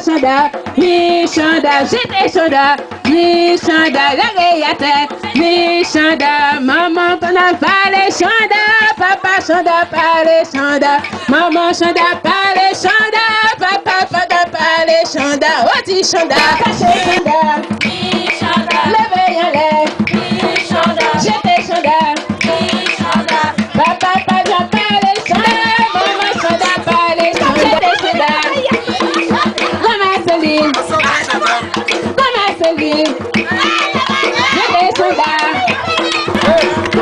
Chanda, mi Chanda, j'étais Chanda, mi Chanda, l'agréateur, mi Chanda, maman qu'on a parlé Chanda, papa Chanda parlé Chanda, maman Chanda parlé Chanda, papa Chanda parlé Chanda, oti Chanda, caché Chanda, mi Chanda, levez en l'air, mi Chanda, j'étais Chanda, mi Chanda, papa Chanda parlé Chanda, maman Chanda parlé Chanda, j'étais Chanda.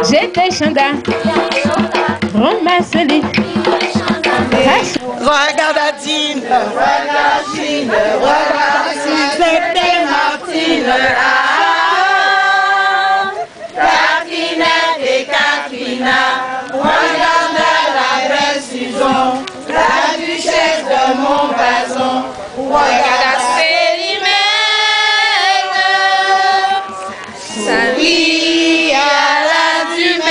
J'étais Chanda, Romassoli. Regarde-t-il, c'était Martine. Catherine et Catherine, regarde la belle Susan, la duchesse de Montbazon. Regarde Célimène, oui à la Dumaine.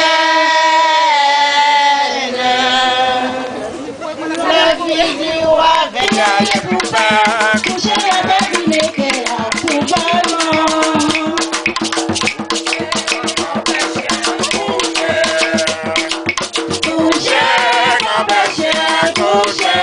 Le fils du roi veille pour pas coucher avec une équerre pour maman. Coucher, coucher, coucher.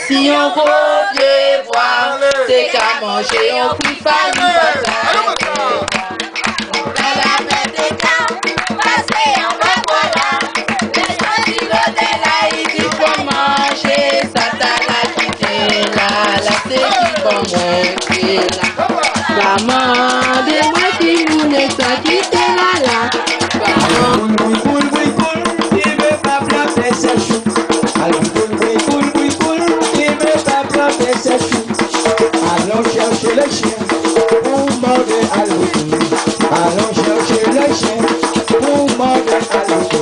Si on veut voir, c'est qu'à manger, on prie pas du bazar. On la met des cas, passer en bas, voilà. Les gens du l'hôtel là, ils disent qu'on manger, ça t'a la quitté là, là c'est qui qu'on manger là. Maman, dis-moi qui vous n'est pas quitté là. Maman, il veut pas planter ses choux. Allons chercher le chien pour morder à l'autre. Allons chercher le chien pour morder à l'autre.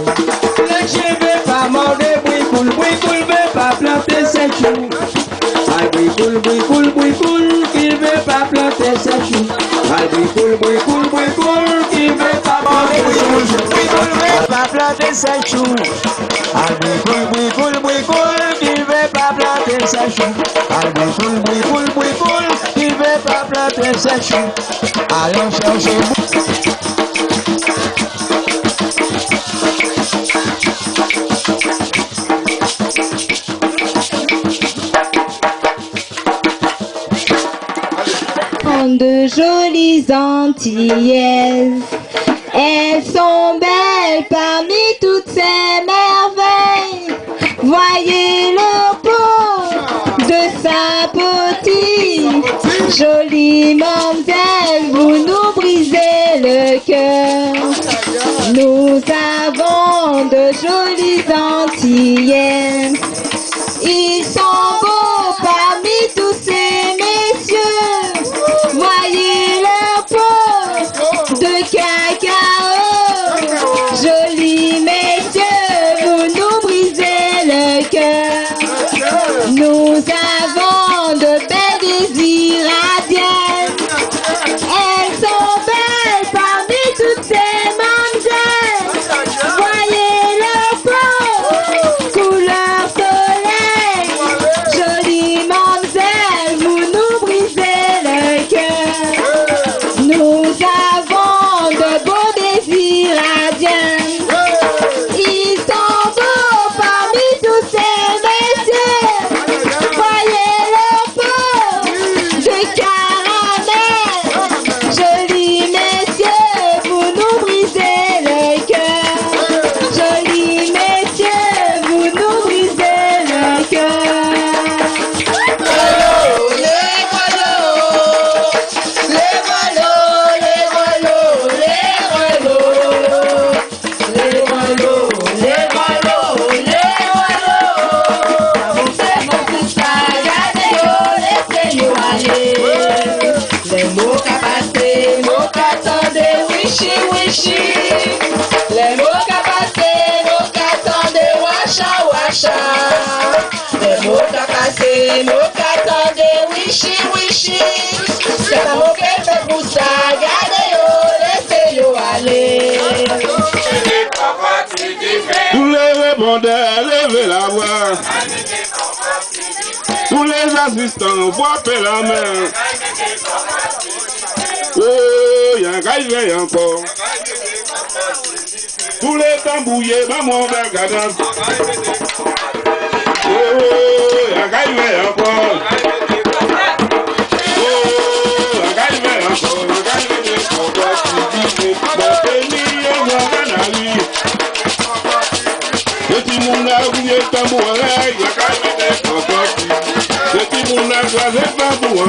Le chien veut pas mordre, Bouicoule veut pas planter ses choux. Ah, Bouicoule, qu'il veut pas planter ses choux. Ah, Bouicoule, qu'il veut pas mordre, Bouicoule veut pas planter ses choux. Ah, Bouicoule, qu'il veut pas planter ses choux. Ah, Bouicoule, qu'il veut pas planter ses choux. Allons chercher de jolies Antillaises. Elles sont belles parmi toutes ces merveilles. Voyez leur peau de sapotille. Jolie mademoiselle, vous nous brisez le cœur. Nous avons de jolies Antillaises. Ils sont beaux parmi tous ces messieurs. Voyez leur peau de cacao. Jolis messieurs, vous nous brisez le cœur. Nous avons de belles désirs radiennes. Elles sont belles parmi toutes ces mamzelles. Voyez leur peau, couleur soleil. c'est nous qu'attendez, wishi, wishi. C'est pas mon qu'elle fait pour ça, gardez-yo, laissez-yo aller. Tous les répondeurs, levez la voix. Tous les assistants, frappez la main. Oh, y'a un gars, il veille encore. Tous les tambouillés, maman, bergadam. Oh, y'a un gars, il veille encore. Oh, y'a un gars, il veille encore. Y'a un gars, il veille encore. Bon, pays, on va gagner la vie. Petit monde a oublié le tambour, y'a un gars, il veille encore. Petit monde a choisi le tambour,